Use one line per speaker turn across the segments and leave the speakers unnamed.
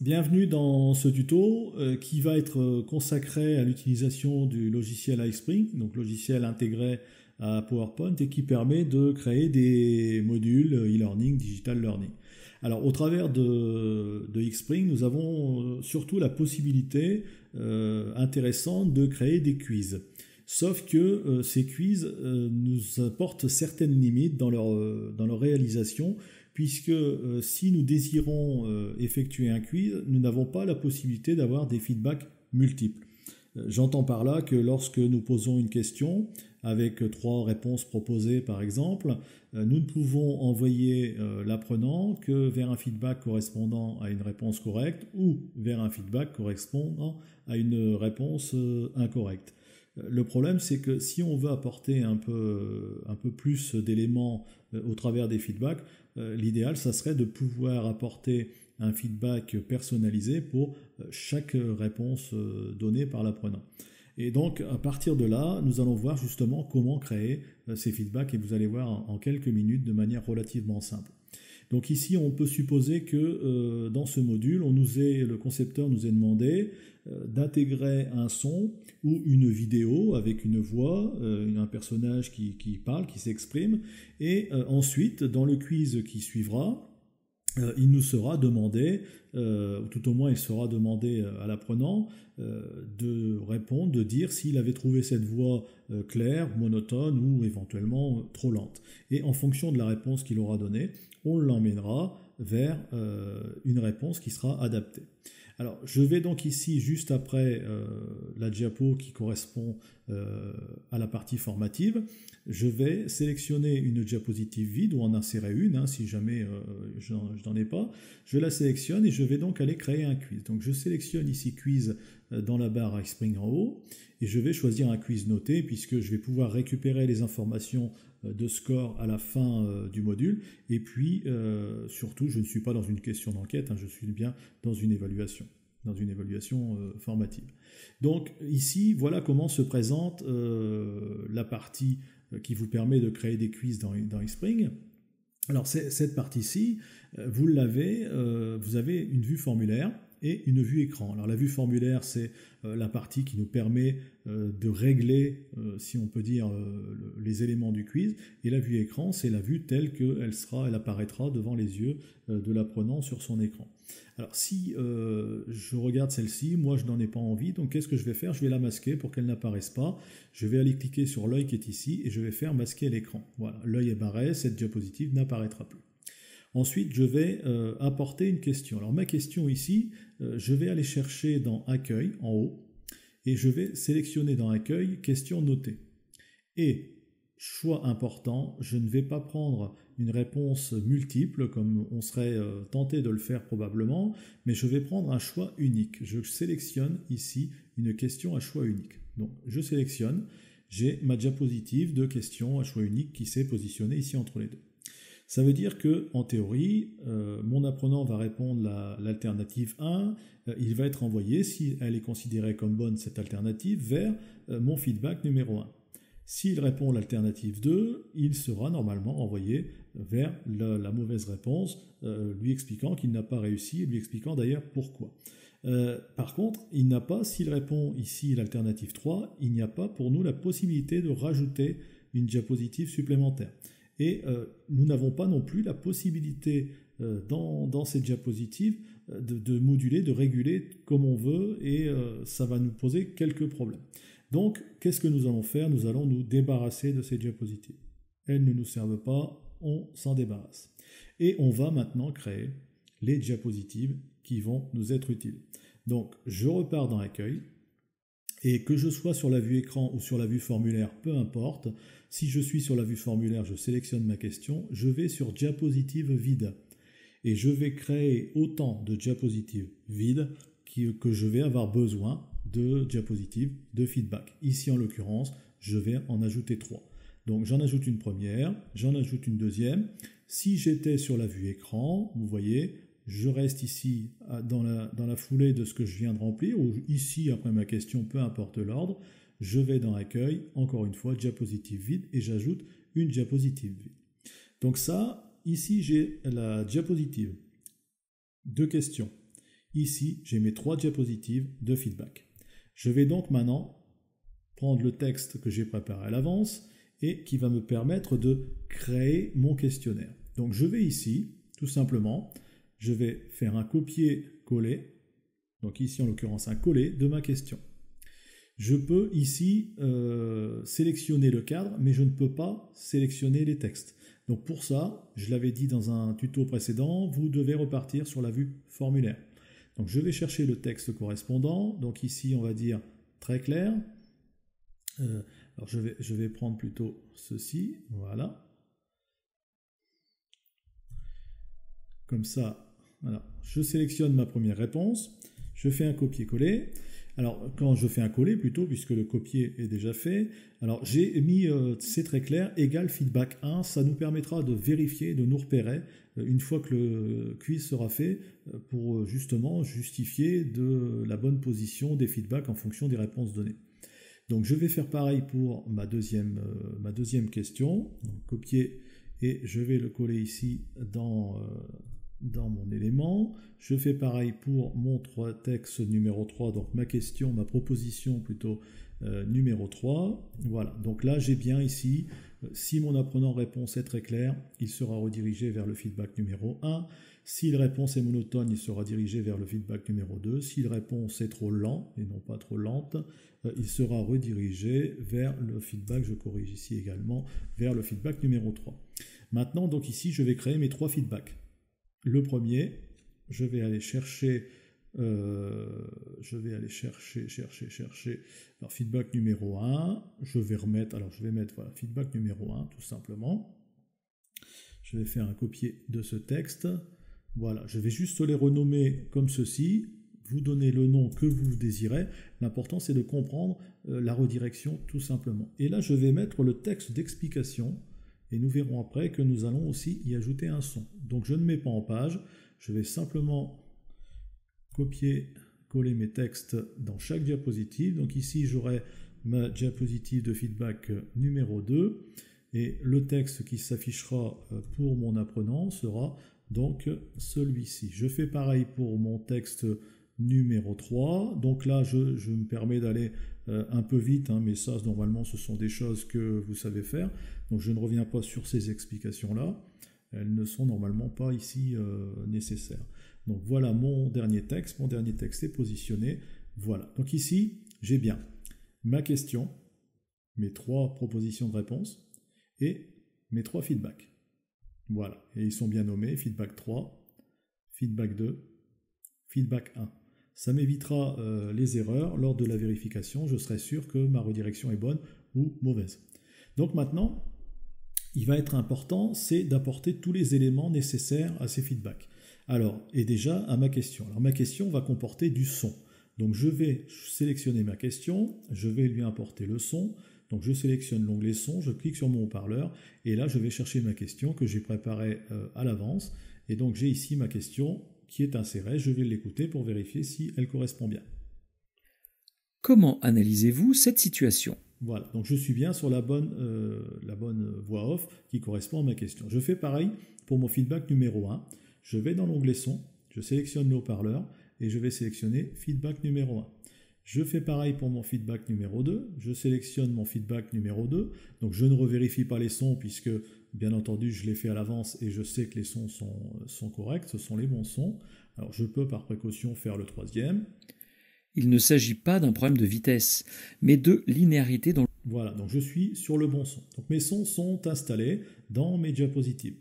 Bienvenue dans ce tuto qui va être consacré à l'utilisation du logiciel iSpring, donc logiciel intégré à PowerPoint et qui permet de créer des modules e-learning, digital learning. Alors au travers de Xpring, nous avons surtout la possibilité intéressante de créer des quiz. Sauf que ces quiz nous apportent certaines limites dans leur réalisation, puisque si nous désirons effectuer un quiz, nous n'avons pas la possibilité d'avoir des feedbacks multiples. J'entends par là que lorsque nous posons une question, avec 3 réponses proposées par exemple, nous ne pouvons envoyer l'apprenant que vers un feedback correspondant à une réponse correcte ou vers un feedback correspondant à une réponse incorrecte. Le problème, c'est que si on veut apporter un peu plus d'éléments au travers des feedbacks, l'idéal, ça serait de pouvoir apporter un feedback personnalisé pour chaque réponse donnée par l'apprenant. Et donc, à partir de là, nous allons voir justement comment créer ces feedbacks et vous allez voir en quelques minutes de manière relativement simple. Donc ici, on peut supposer que dans ce module, le concepteur nous ait demandé d'intégrer un son ou une vidéo avec une voix, un personnage qui parle, qui s'exprime, et ensuite, dans le quiz qui suivra, il nous sera demandé, ou tout au moins il sera demandé à l'apprenant de répondre, de dire s'il avait trouvé cette voix claire, monotone ou éventuellement trop lente. Et en fonction de la réponse qu'il aura donnée, on l'emmènera vers une réponse qui sera adaptée. Alors, je vais donc ici, juste après la diapo qui correspond à la partie formative, je vais sélectionner une diapositive vide ou en insérer une, si jamais je n'en ai pas. Je la sélectionne et je vais donc aller créer un quiz. Donc, je sélectionne ici quiz dans la barre iSpring en haut et je vais choisir un quiz noté puisque je vais pouvoir récupérer les informations de score à la fin du module. Et puis, surtout, je ne suis pas dans une question d'enquête, je suis bien dans une évaluation formative. Donc ici, voilà comment se présente la partie qui vous permet de créer des quiz dans Xpring. Alors cette partie-ci, vous avez une vue formulaire et une vue écran. Alors la vue formulaire, c'est la partie qui nous permet de régler, si on peut dire, les éléments du quiz. Et la vue écran, c'est la vue telle qu'elle apparaîtra devant les yeux de l'apprenant sur son écran. Alors si je regarde celle-ci, moi je n'en ai pas envie, donc qu'est-ce que je vais faire? Je vais la masquer pour qu'elle n'apparaisse pas. Je vais aller cliquer sur l'œil qui est ici et je vais faire masquer l'écran. Voilà, l'œil est barré, cette diapositive n'apparaîtra plus. Ensuite, je vais apporter une question. Alors ma question ici, je vais aller chercher dans Accueil, en haut, et je vais sélectionner dans Accueil, question notée. Et, choix important, je ne vais pas prendre une réponse multiple, comme on serait tenté de le faire probablement, mais je vais prendre un choix unique. Je sélectionne ici une question à choix unique. Donc, je sélectionne, j'ai ma diapositive de questions à choix unique qui s'est positionnée ici entre les deux. Ça veut dire que, en théorie, mon apprenant va répondre l'alternative 1, il va être envoyé, si elle est considérée comme bonne, cette alternative, vers mon feedback numéro 1. S'il répond l'alternative 2, il sera normalement envoyé vers la mauvaise réponse, lui expliquant qu'il n'a pas réussi, et lui expliquant d'ailleurs pourquoi. Par contre, s'il répond ici l'alternative 3, il n'y a pas pour nous la possibilité de rajouter une diapositive supplémentaire. Et nous n'avons pas non plus la possibilité dans cette diapositive de moduler, de réguler comme on veut, et ça va nous poser quelques problèmes. Donc, qu'est-ce que nous allons faire? Nous allons nous débarrasser de ces diapositives. Elles ne nous servent pas, on s'en débarrasse. Et on va maintenant créer les diapositives qui vont nous être utiles. Donc, je repars dans Accueil. Et que je sois sur la vue écran ou sur la vue formulaire, peu importe. Si je suis sur la vue formulaire, je sélectionne ma question, je vais sur diapositive vide. Et je vais créer autant de diapositives vides que je vais avoir besoin de diapositives de feedback. Ici, en l'occurrence, je vais en ajouter 3. Donc, j'en ajoute une première, j'en ajoute une deuxième. Si j'étais sur la vue écran, vous voyez, je reste ici dans la foulée de ce que je viens de remplir, ou ici, après ma question, peu importe l'ordre, je vais dans Accueil, encore une fois, diapositive vide, et j'ajoute une diapositive vide. Donc ça, ici, j'ai la diapositive de questions Ici, j'ai mes 3 diapositives de feedback. Je vais donc maintenant prendre le texte que j'ai préparé à l'avance et qui va me permettre de créer mon questionnaire. Donc je vais ici, tout simplement, je vais faire un copier-coller, donc ici en l'occurrence un coller de ma question. Je peux ici sélectionner le cadre, mais je ne peux pas sélectionner les textes. Donc pour ça, je l'avais dit dans un tuto précédent, vous devez repartir sur la vue formulaire. Donc je vais chercher le texte correspondant, donc ici on va dire très clair. Alors je vais prendre plutôt ceci, voilà. Comme ça, voilà. Je sélectionne ma première réponse, je fais un copier-coller. Alors quand je fais un coller plutôt, puisque le copier est déjà fait, alors j'ai mis, c'est très clair, égal feedback 1, ça nous permettra de vérifier, de nous repérer, une fois que le quiz sera fait, pour justement justifier de la bonne position des feedbacks en fonction des réponses données. Donc je vais faire pareil pour ma deuxième question, donc, copier, et je vais le coller ici dans mon élément. Je fais pareil pour mon texte numéro 3, donc ma question, ma proposition plutôt numéro 3. Voilà, donc là j'ai bien ici, si mon apprenant réponse est très claire, il sera redirigé vers le feedback numéro 1. Si la réponse est monotone, il sera dirigé vers le feedback numéro 2. Si la réponse est trop lente et non pas trop lente, il sera redirigé vers le feedback, je corrige ici également, vers le feedback numéro 3. Maintenant, donc ici, je vais créer mes 3 feedbacks. Le premier, je vais aller chercher, alors feedback numéro 1, je vais mettre voilà, feedback numéro 1 tout simplement. Je vais faire un copier de ce texte. Voilà, je vais juste les renommer comme ceci, vous donnez le nom que vous désirez. L'important c'est de comprendre la redirection tout simplement. Et là je vais mettre le texte d'explication. Et nous verrons après que nous allons aussi y ajouter un son. Donc je ne mets pas en page, je vais simplement copier-coller mes textes dans chaque diapositive. Donc ici j'aurai ma diapositive de feedback numéro 2. Et le texte qui s'affichera pour mon apprenant sera donc celui-ci. Je fais pareil pour mon texte numéro 3. Donc là, je me permets d'aller un peu vite, mais ça, normalement, ce sont des choses que vous savez faire. Donc je ne reviens pas sur ces explications-là. Elles ne sont normalement pas ici nécessaires. Donc voilà mon dernier texte. Mon dernier texte est positionné. Voilà. Donc ici, j'ai bien ma question, mes 3 propositions de réponse et mes 3 feedbacks. Voilà, et ils sont bien nommés, feedback 3, feedback 2, feedback 1. Ça m'évitera les erreurs lors de la vérification, je serai sûr que ma redirection est bonne ou mauvaise. Donc maintenant, il va être important, c'est d'apporter tous les éléments nécessaires à ces feedbacks. Alors, et déjà à ma question. Alors ma question va comporter du son. Donc je vais sélectionner ma question, je vais lui importer le son. Donc je sélectionne l'onglet son, je clique sur mon haut-parleur et là je vais chercher ma question que j'ai préparée à l'avance. Et donc j'ai ici ma question qui est insérée, je vais l'écouter pour vérifier si elle correspond bien.
Comment analysez-vous cette situation ?
Voilà, donc je suis bien sur la bonne voix off qui correspond à ma question. Je fais pareil pour mon feedback numéro 1. Je vais dans l'onglet son, je sélectionne le haut-parleur et je vais sélectionner feedback numéro 1. Je fais pareil pour mon feedback numéro 2, je sélectionne mon feedback numéro 2, donc je ne revérifie pas les sons puisque bien entendu je l'ai fait à l'avance et je sais que les sons sont corrects, ce sont les bons sons. Alors je peux par précaution faire le troisième.
Il ne s'agit pas d'un problème de vitesse, mais de linéarité dans le...
Voilà, donc je suis sur le bon son. Donc mes sons sont installés dans mes diapositives.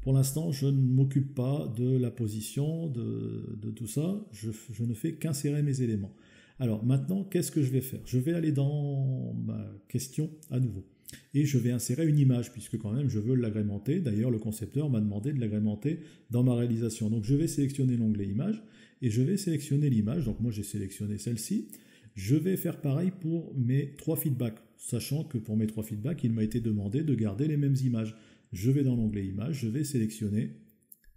Pour l'instant, je ne m'occupe pas de la position, de tout ça, je ne fais qu'insérer mes éléments. Alors maintenant, qu'est-ce que je vais faire ? Je vais aller dans ma question à nouveau. Et je vais insérer une image, puisque quand même je veux l'agrémenter. D'ailleurs, le concepteur m'a demandé de l'agrémenter dans ma réalisation. Donc je vais sélectionner l'onglet image, et je vais sélectionner l'image. Donc moi j'ai sélectionné celle-ci. Je vais faire pareil pour mes 3 feedbacks, sachant que pour mes 3 feedbacks, il m'a été demandé de garder les mêmes images. Je vais dans l'onglet image, je vais sélectionner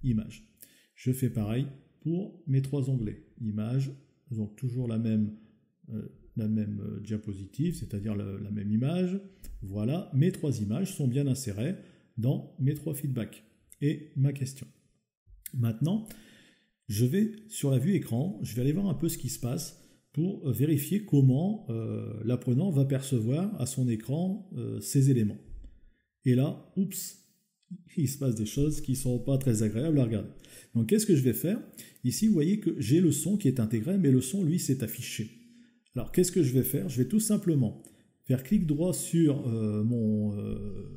image. Je fais pareil pour mes 3 onglets. Image, donc toujours la même diapositive, c'est-à-dire la même image. Voilà, mes 3 images sont bien insérées dans mes 3 feedbacks et ma question. Maintenant, je vais sur la vue écran, je vais aller voir un peu ce qui se passe pour vérifier comment l'apprenant va percevoir à son écran ces éléments. Et là, oups, il se passe des choses qui ne sont pas très agréables à regarder. Donc qu'est-ce que je vais faire? Ici, vous voyez que j'ai le son qui est intégré, mais le son, lui, s'est affiché. Alors qu'est-ce que je vais faire? Je vais tout simplement faire clic droit sur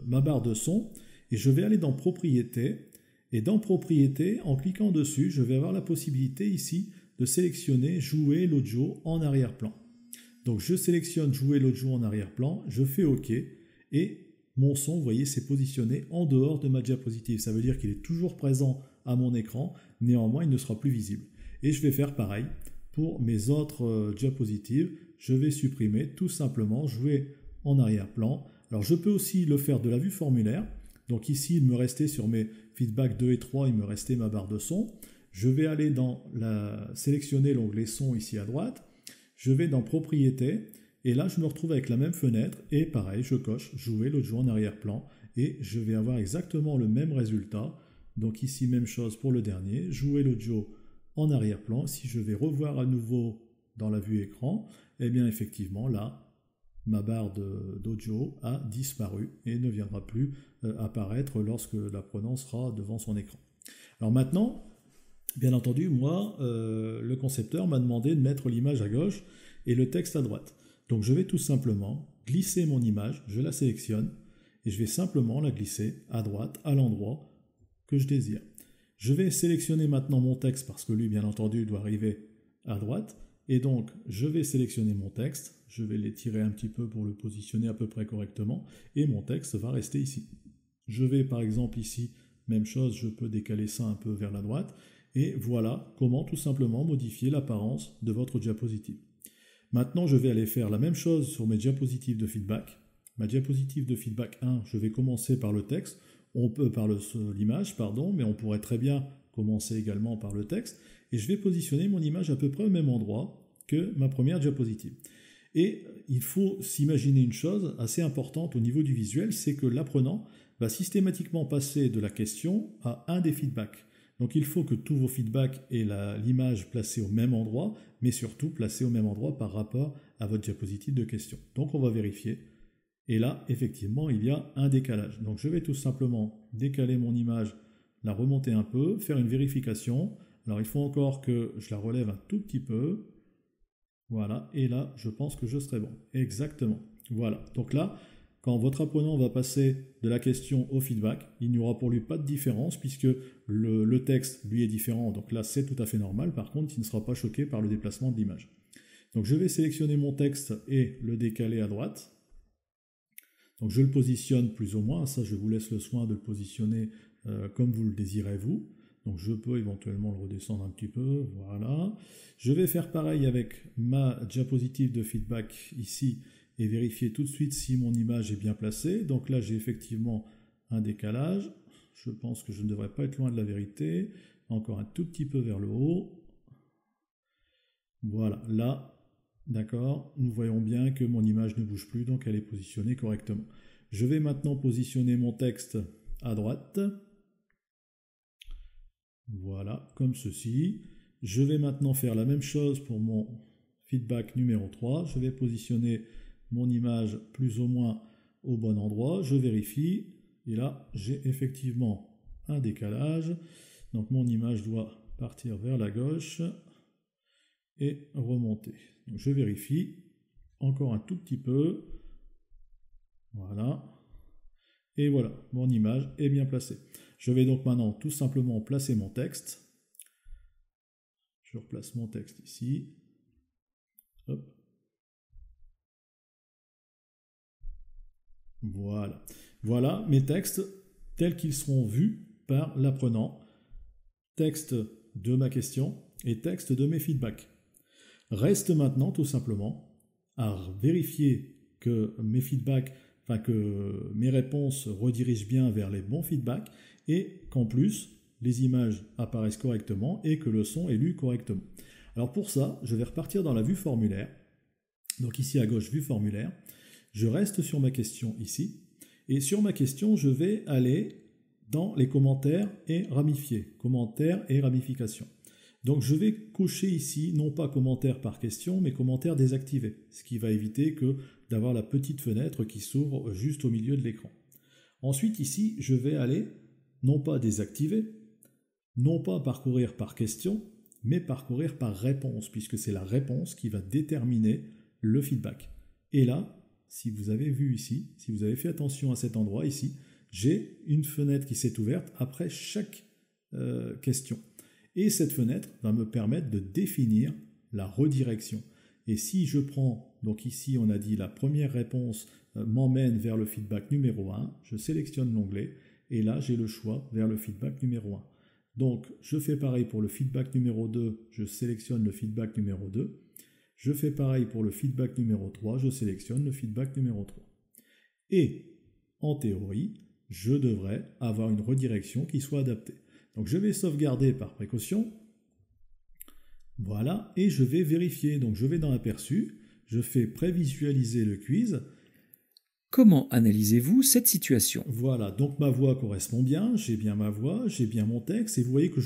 ma barre de son, et je vais aller dans Propriétés. Et dans Propriétés, en cliquant dessus, je vais avoir la possibilité ici de sélectionner Jouer l'audio en arrière-plan. Donc je sélectionne Jouer l'audio en arrière-plan, je fais OK, et mon son, vous voyez, s'est positionné en dehors de ma diapositive. Ça veut dire qu'il est toujours présent à mon écran, néanmoins il ne sera plus visible. Et je vais faire pareil pour mes autres diapositives. Je vais supprimer tout simplement Jouer en arrière-plan. Alors je peux aussi le faire de la vue formulaire. Donc ici, il me restait sur mes feedbacks 2 et 3, il me restait ma barre de son. Je vais aller sélectionner l'onglet son ici à droite. Je vais dans Propriétés. Et là, je me retrouve avec la même fenêtre. Et pareil, je coche Jouer l'audio en arrière-plan. Et je vais avoir exactement le même résultat. Donc ici, même chose pour le dernier. Jouer l'audio en arrière-plan. Si je vais revoir à nouveau dans la vue écran, eh bien effectivement, là, ma barre d'audio a disparu et ne viendra plus apparaître lorsque l'apprenant sera devant son écran. Alors maintenant, bien entendu, moi, le concepteur m'a demandé de mettre l'image à gauche et le texte à droite. Donc je vais tout simplement glisser mon image, je la sélectionne et je vais simplement la glisser à droite, à l'endroit que je désire. Je vais sélectionner maintenant mon texte parce que lui, bien entendu, doit arriver à droite. Et donc, je vais sélectionner mon texte, je vais l'étirer un petit peu pour le positionner à peu près correctement, et mon texte va rester ici. Je vais par exemple ici, même chose, je peux décaler ça un peu vers la droite, et voilà comment tout simplement modifier l'apparence de votre diapositive. Maintenant, je vais aller faire la même chose sur mes diapositives de feedback. Ma diapositive de feedback 1, je vais commencer par le texte, par l'image, mais on pourrait très bien commencer également par le texte, et je vais positionner mon image à peu près au même endroit que ma première diapositive. Et il faut s'imaginer une chose assez importante au niveau du visuel, c'est que l'apprenant va systématiquement passer de la question à un des feedbacks. Donc il faut que tous vos feedbacks aient l'image placée au même endroit, mais surtout placée au même endroit par rapport à votre diapositive de question. Donc on va vérifier. Et là, effectivement, il y a un décalage. Donc je vais tout simplement décaler mon image, la remonter un peu, faire une vérification. Alors il faut encore que je la relève un tout petit peu. Voilà, et là, je pense que je serai bon. Exactement. Voilà. Donc là, quand votre apprenant va passer de la question au feedback, il n'y aura pour lui pas de différence puisque le texte, lui, est différent. Donc là, c'est tout à fait normal. Par contre, il ne sera pas choqué par le déplacement de l'image. Donc je vais sélectionner mon texte et le décaler à droite. Donc je le positionne plus ou moins. Ça, je vous laisse le soin de le positionner comme vous le désirez vous. Donc je peux éventuellement le redescendre un petit peu, voilà. Je vais faire pareil avec ma diapositive de feedback ici et vérifier tout de suite si mon image est bien placée. Donc là j'ai effectivement un décalage, je pense que je ne devrais pas être loin de la vérité, encore un tout petit peu vers le haut. Voilà, là, d'accord, nous voyons bien que mon image ne bouge plus, donc elle est positionnée correctement. Je vais maintenant positionner mon texte à droite. Voilà, comme ceci. Je vais maintenant faire la même chose pour mon feedback numéro 3. Je vais positionner mon image plus ou moins au bon endroit. Je vérifie. Et là, j'ai effectivement un décalage. Donc mon image doit partir vers la gauche et remonter. Donc je vérifie. Encore un tout petit peu. Voilà. Et voilà, mon image est bien placée. Je vais donc maintenant tout simplement placer mon texte. Je replace mon texte ici. Hop. Voilà. Voilà mes textes tels qu'ils seront vus par l'apprenant. Texte de ma question et texte de mes feedbacks. Reste maintenant tout simplement à vérifier que mes feedbacks, que mes réponses redirigent bien vers les bons feedbacks et qu'en plus, les images apparaissent correctement et que le son est lu correctement. Alors pour ça, je vais repartir dans la vue formulaire. Donc ici à gauche, vue formulaire. Je reste sur ma question ici. Et sur ma question, je vais aller dans les commentaires et ramifier. Commentaires et ramifications. Donc je vais cocher ici, non pas commentaire par question, mais commentaire désactivé, ce qui va éviter d'avoir la petite fenêtre qui s'ouvre juste au milieu de l'écran. Ensuite ici, je vais aller, non pas désactiver, non pas parcourir par question, mais parcourir par réponse, puisque c'est la réponse qui va déterminer le feedback. Et là, si vous avez vu ici, si vous avez fait attention à cet endroit ici, j'ai une fenêtre qui s'est ouverte après chaque question. Et cette fenêtre va me permettre de définir la redirection. Et si je prends, donc ici on a dit la première réponse m'emmène vers le feedback numéro 1, je sélectionne l'onglet, et là j'ai le choix vers le feedback numéro 1. Donc je fais pareil pour le feedback numéro 2, je sélectionne le feedback numéro 2. Je fais pareil pour le feedback numéro 3, je sélectionne le feedback numéro 3. Et en théorie, je devrais avoir une redirection qui soit adaptée. Donc je vais sauvegarder par précaution. Voilà, et je vais vérifier. Donc je vais dans Aperçu, je fais prévisualiser le quiz.
Comment analysez-vous cette situation?
Voilà, donc ma voix correspond bien, j'ai bien ma voix, j'ai bien mon texte, et vous voyez que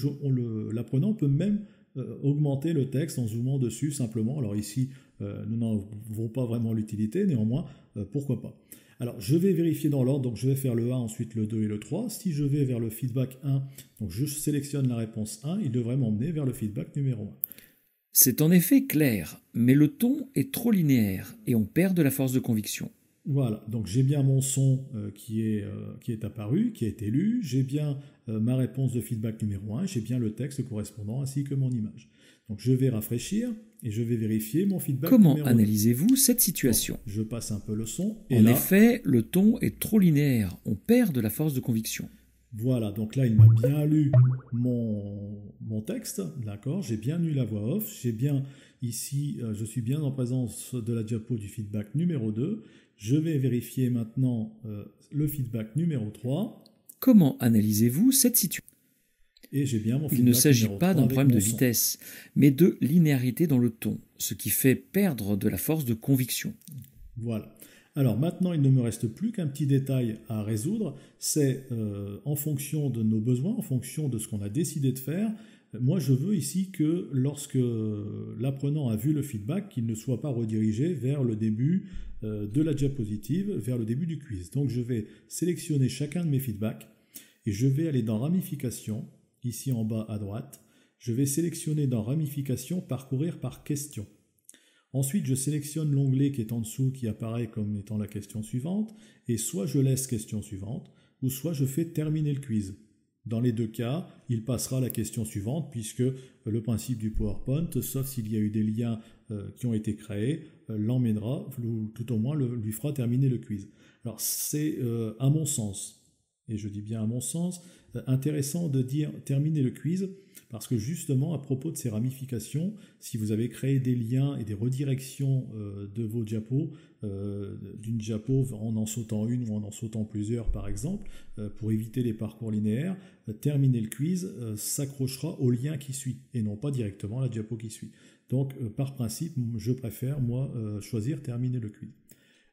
l'apprenant peut même augmenter le texte en zoomant dessus simplement. Alors ici, nous n'en avons pas vraiment l'utilité, néanmoins, pourquoi pas. Alors je vais vérifier dans l'ordre, donc je vais faire le 1, ensuite le 2 et le 3. Si je vais vers le feedback 1, donc je sélectionne la réponse 1, il devrait m'emmener vers le feedback numéro 1.
C'est en effet clair, mais le ton est trop linéaire et on perd de la force de conviction.
Voilà, donc j'ai bien mon son qui est apparu, qui a été lu, j'ai bien ma réponse de feedback numéro 1, j'ai bien le texte correspondant ainsi que mon image. Donc je vais rafraîchir et je vais vérifier mon feedback
Comment
numéro 2.
analysez-vous cette situation?
Bon, je passe un peu le son. Et
en
là,
effet, le ton est trop linéaire, on perd de la force de conviction.
Voilà, donc là il m'a bien lu mon texte, d'accord, j'ai bien lu la voix off, j'ai bien ici, je suis bien en présence de la diapo du feedback numéro 2, je vais vérifier maintenant le feedback numéro 3.
Comment analysez-vous cette situation?
Et j'ai bien mon feedback
Il ne s'agit
numéro
pas
3
d'un
avec
problème de
mon son.
vitesse, mais de linéarité dans le ton, ce qui fait perdre de la force de conviction.
Voilà. Alors maintenant, il ne me reste plus qu'un petit détail à résoudre, c'est en fonction de nos besoins, en fonction de ce qu'on a décidé de faire, moi je veux ici que lorsque l'apprenant a vu le feedback, qu'il ne soit pas redirigé vers le début de la diapositive, vers le début du quiz. Donc je vais sélectionner chacun de mes feedbacks et je vais aller dans Ramification, ici en bas à droite, je vais sélectionner dans Ramification, Parcourir par question. Ensuite, je sélectionne l'onglet qui est en dessous, qui apparaît comme étant la question suivante, et soit je laisse question suivante, ou soit je fais terminer le quiz. Dans les deux cas, il passera à la question suivante, puisque le principe du PowerPoint, sauf s'il y a eu des liens qui ont été créés, l'emmènera, ou tout au moins lui fera terminer le quiz. Alors c'est, à mon sens, et je dis bien à mon sens, intéressant de dire terminer le quiz, parce que justement, à propos de ces ramifications, si vous avez créé des liens et des redirections de vos diapos, d'une diapo en sautant une ou en sautant plusieurs par exemple, pour éviter les parcours linéaires, terminer le quiz s'accrochera au lien qui suit, et non pas directement à la diapo qui suit. Donc, par principe, je préfère, moi, choisir terminer le quiz.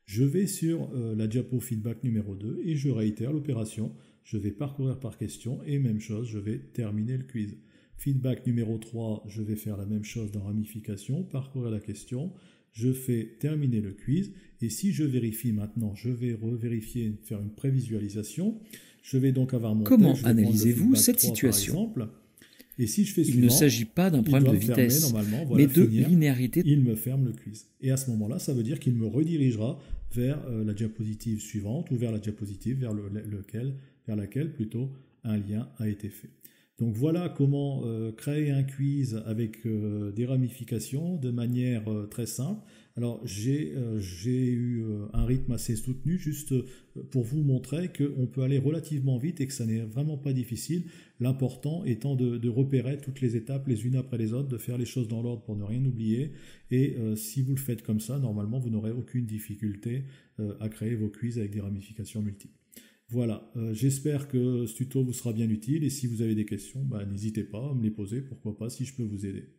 Je vais sur la diapo feedback numéro 2 et je réitère l'opération. Je vais parcourir par question et même chose, je vais terminer le quiz. Feedback numéro 3, je vais faire la même chose dans ramification, parcourir la question, je fais terminer le quiz, et si je vérifie maintenant, je vais revérifier, faire une prévisualisation, je vais donc avoir mon
Comment
texte,
analysez-vous cette
3,
situation?
par exemple, et si je fais
Il ne s'agit pas d'un problème de vitesse,
voilà,
mais de
finir,
linéarité.
il me ferme le quiz. Et à ce moment-là, ça veut dire qu'il me redirigera vers la diapositive suivante ou vers la diapositive vers laquelle plutôt un lien a été fait. Donc voilà comment créer un quiz avec des ramifications de manière très simple. Alors j'ai eu un rythme assez soutenu juste pour vous montrer qu'on peut aller relativement vite et que ça n'est vraiment pas difficile. L'important étant de repérer toutes les étapes les unes après les autres, de faire les choses dans l'ordre pour ne rien oublier. Et si vous le faites comme ça, normalement vous n'aurez aucune difficulté à créer vos quiz avec des ramifications multiples. Voilà, j'espère que ce tuto vous sera bien utile et si vous avez des questions, n'hésitez pas à me les poser, pourquoi pas, si je peux vous aider.